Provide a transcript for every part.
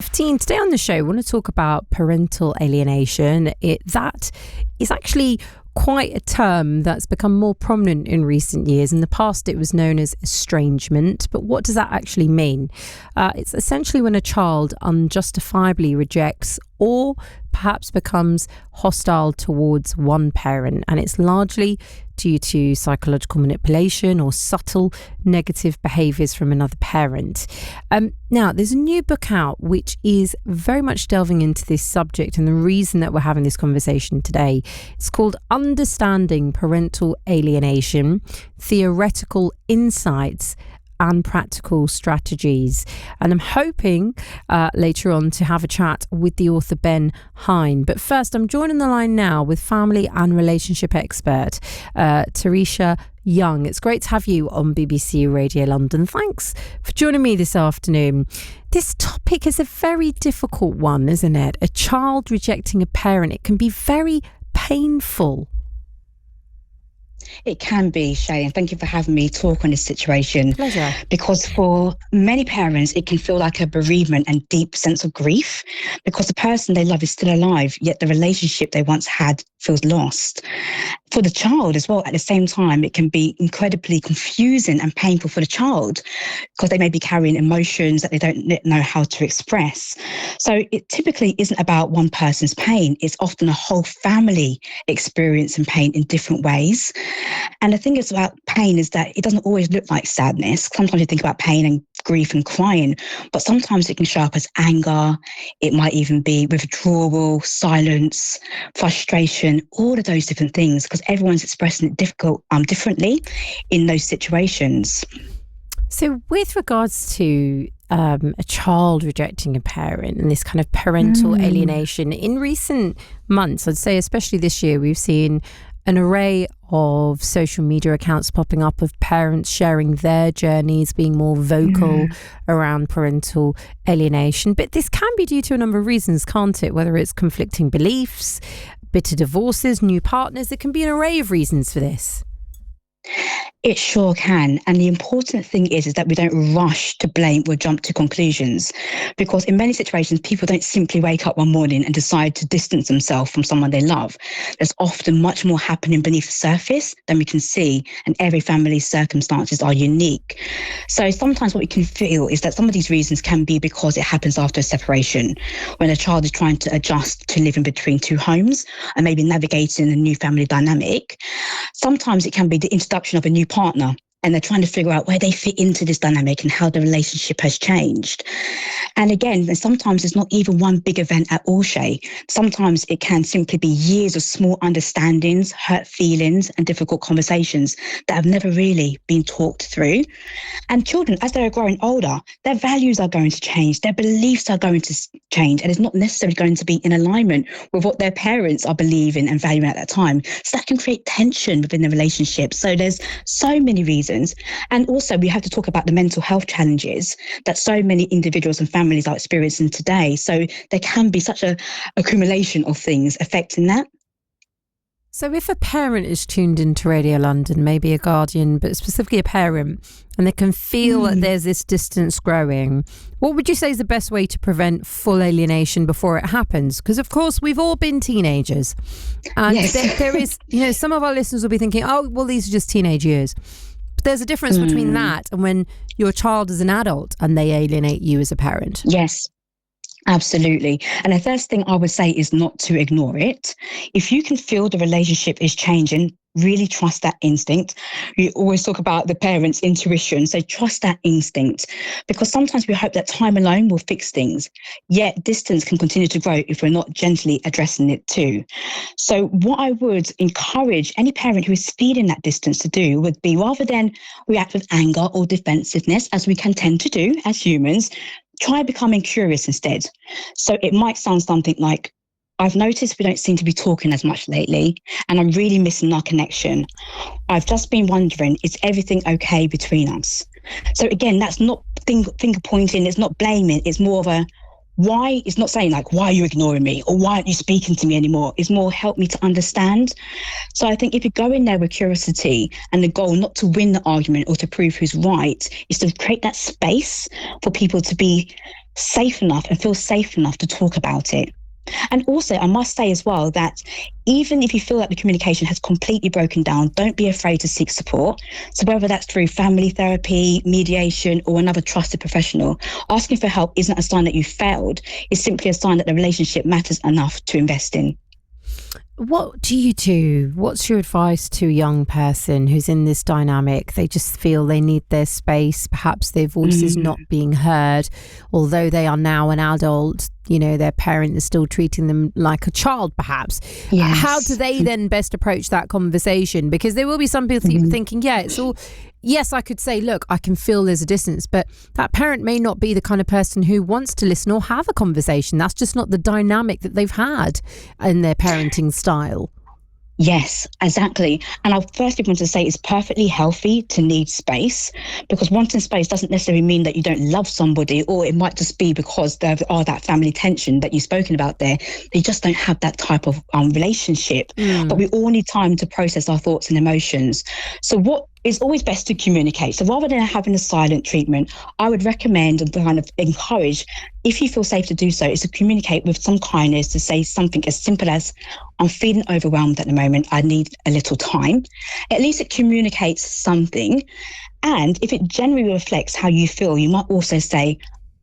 15. Today on the show, I want to talk about parental alienation. That is actually quite a term that's become more prominent in recent years. In the past, it was known as estrangement. But what does that actually mean? It's essentially when a child unjustifiably rejects or perhaps becomes hostile towards one parent, and it's largely due to psychological manipulation or subtle negative behaviours from another parent. Now, there's a new book out which is very much delving into this subject, and the reason that we're having this conversation today, it's called Understanding Parental Alienation: Theoretical Insights and Practical Strategies. And I'm hoping later on to have a chat with the author Ben Hine. But first, I'm joining the line now with family and relationship expert Teresha Young. It's great to have you on BBC Radio London. Thanks for joining me this afternoon. This topic is a very difficult one, isn't it? A child rejecting a parent. It can be very painful. It can be, Shay, and thank you for having me talk on this situation. Pleasure. Because for many parents, it can feel like a bereavement and deep sense of grief because the person they love is still alive, yet the relationship they once had feels lost. For the child as well, at the same time, it can be incredibly confusing and painful for the child because they may be carrying emotions that they don't know how to express. So it typically isn't about one person's pain. It's often a whole family experiencing pain in different ways. And the thing is about pain is that it doesn't always look like sadness. Sometimes you think about pain and grief and crying, but sometimes it can show up as anger. It might even be withdrawal, silence, frustration, all of those different things, because everyone's expressing it differently in those situations. So with regards to a child rejecting a parent and this kind of parental alienation, in recent months, I'd say especially this year, we've seen an array of social media accounts popping up of parents sharing their journeys, being more vocal around parental alienation. But this can be due to a number of reasons, can't it? Whether it's conflicting beliefs, bitter divorces, new partners, there can be an array of reasons for this. It sure can. And the important thing is that we don't rush to blame or jump to conclusions, because in many situations, people don't simply wake up one morning and decide to distance themselves from someone they love. There's often much more happening beneath the surface than we can see, and every family's circumstances are unique. So sometimes what we can feel is that some of these reasons can be because it happens after a separation, when a child is trying to adjust to living between two homes and maybe navigating a new family dynamic. Sometimes it can be the introduction of a new partner, and they're trying to figure out where they fit into this dynamic and how the relationship has changed. And again, sometimes it's not even one big event at all, Shay. Sometimes it can simply be years of small understandings, hurt feelings, and difficult conversations that have never really been talked through. And children, as they're growing older, their values are going to change, their beliefs are going to change, and it's not necessarily going to be in alignment with what their parents are believing and valuing at that time. So that can create tension within the relationship. So there's so many reasons. And also we have to talk about the mental health challenges that so many individuals and families are experiencing today. So there can be such a accumulation of things affecting that. So if a parent is tuned into Radio London, maybe a guardian, but specifically a parent, and they can feel that there's this distance growing, what would you say is the best way to prevent full alienation before it happens? Because, of course, we've all been teenagers. And yes. there is, some of our listeners will be thinking, oh, well, these are just teenage years. But there's a difference between that and when your child is an adult and they alienate you as a parent. Yes. Absolutely. And the first thing I would say is not to ignore it. If you can feel the relationship is changing, really trust that instinct. We always talk about the parent's intuition, so trust that instinct, because sometimes we hope that time alone will fix things, yet distance can continue to grow if we're not gently addressing it too. So what I would encourage any parent who is feeling that distance to do would be, rather than react with anger or defensiveness, as we can tend to do as humans, try becoming curious instead. So it might sound something like, I've noticed we don't seem to be talking as much lately, and I'm really missing our connection. I've just been wondering, is everything okay between us? So again, that's not finger pointing, it's not blaming, it's more of a, why is not saying like, why are you ignoring me? Or why aren't you speaking to me anymore? It's more, help me to understand. So I think if you go in there with curiosity and the goal not to win the argument or to prove who's right, is to create that space for people to be safe enough and feel safe enough to talk about it. And also, I must say as well that even if you feel like the communication has completely broken down, don't be afraid to seek support. So whether that's through family therapy, mediation, or another trusted professional, asking for help isn't a sign that you failed. It's simply a sign that the relationship matters enough to invest in. What do you do? What's your advice to a young person who's in this dynamic? They just feel they need their space. Perhaps their voice is not being heard, although they are now an adult. You know, their parent is still treating them like a child, perhaps. Yes. How do they then best approach that conversation? Because there will be some people thinking, yeah, it's all... Yes, I could say, look, I can feel there's a distance, but that parent may not be the kind of person who wants to listen or have a conversation. That's just not the dynamic that they've had in their parenting style. Yes, exactly. And I firstly want to say it's perfectly healthy to need space, because wanting space doesn't necessarily mean that you don't love somebody, or it might just be because there are that family tension that you've spoken about there. They just don't have that type of relationship. But we all need time to process our thoughts and emotions. So what is always best to communicate. So rather than having a silent treatment, I would recommend and kind of encourage, if you feel safe to do so, is to communicate with some kindness, to say something as simple as, I'm feeling overwhelmed at the moment, I need a little time. At least it communicates something. And if it generally reflects how you feel, you might also say,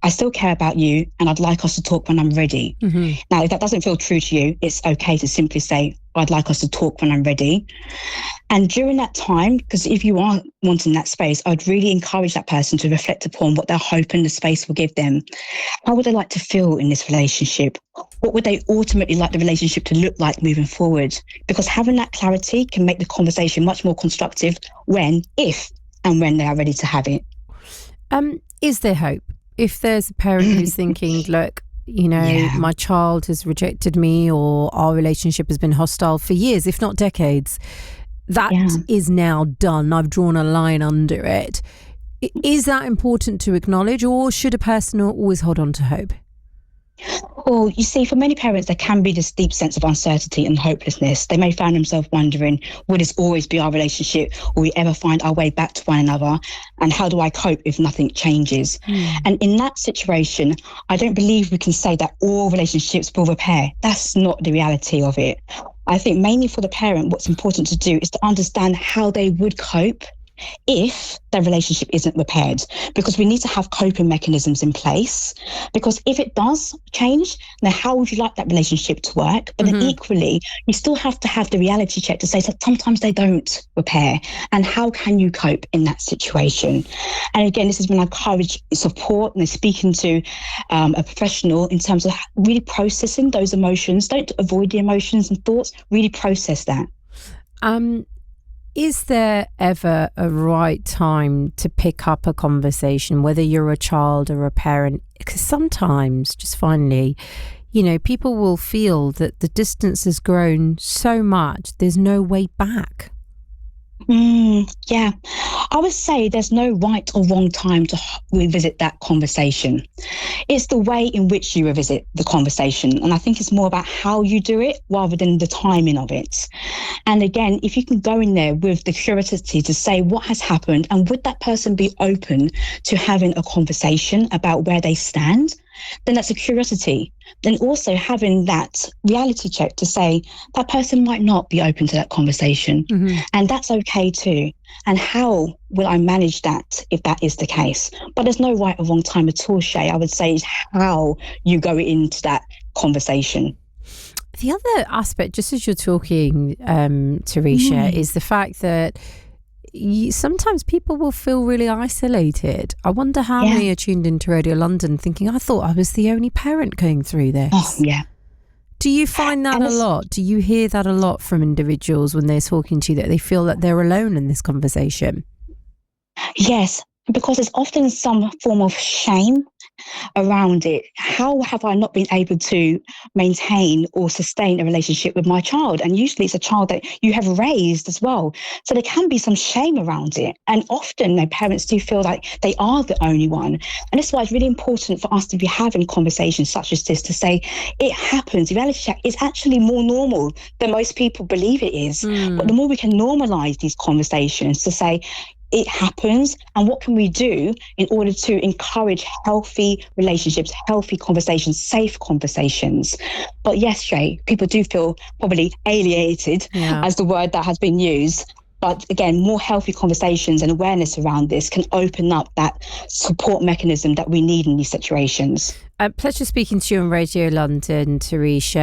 I still care about you and I'd like us to talk when I'm ready. Now, if that doesn't feel true to you, it's okay to simply say, I'd like us to talk when I'm ready. And during that time, because if you are wanting that space, I'd really encourage that person to reflect upon what they're hoping the space will give them. How would they like to feel in this relationship? What would they ultimately like the relationship to look like moving forward? Because having that clarity can make the conversation much more constructive if and when they are ready to have it. Is there hope? If there's a parent who's thinking, look, you know, my child has rejected me, or our relationship has been hostile for years, if not decades, that is now done. I've drawn a line under it. Is that important to acknowledge, or should a person always hold on to hope? Well, you see, for many parents, there can be this deep sense of uncertainty and hopelessness. They may find themselves wondering, will this always be our relationship? Will we ever find our way back to one another? And how do I cope if nothing changes? And in that situation, I don't believe we can say that all relationships will repair. That's not the reality of it. I think mainly for the parent, what's important to do is to understand how they would cope if their relationship isn't repaired, because we need to have coping mechanisms in place. Because if it does change, then how would you like that relationship to work? But then equally, you still have to have the reality check to say that sometimes they don't repair. And how can you cope in that situation? And again, this is when I encourage support and speaking to a professional in terms of really processing those emotions. Don't avoid the emotions and thoughts, really process that. Is there ever a right time to pick up a conversation, whether you're a child or a parent? Because sometimes, just finally, you know, people will feel that the distance has grown so much, there's no way back. Yeah, I would say there's no right or wrong time to revisit that conversation. It's the way in which you revisit the conversation. And I think it's more about how you do it rather than the timing of it. And again, if you can go in there with the curiosity to say what has happened, and would that person be open to having a conversation about where they stand, then that's a curiosity. Then also having that reality check to say that person might not be open to that conversation. And that's okay too. And how will I manage that if that is the case? But there's no right or wrong time at all, Shay. I would say is how you go into that conversation. The other aspect, just as you're talking, Teresha, is the fact that sometimes people will feel really isolated. I wonder how many are tuned into Radio London thinking, I thought I was the only parent going through this. Oh, yeah. Do you find that a lot? Do you hear that a lot from individuals when they're talking to you, that they feel that they're alone in this conversation? Yes, because there's often some form of shame around it. How have I not been able to maintain or sustain a relationship with my child? And usually it's a child that you have raised as well. So there can be some shame around it. And often their parents do feel like they are the only one. And that's why it's really important for us to be having conversations such as this to say, it happens. Reality check is actually more normal than most people believe it is. But the more we can normalize these conversations to say, it happens, and what can we do in order to encourage healthy relationships, healthy conversations, safe conversations? But yes, Shay, people do feel probably alienated as the word that has been used. But again, more healthy conversations and awareness around this can open up that support mechanism that we need in these situations. Pleasure speaking to you on Radio London, Teresha.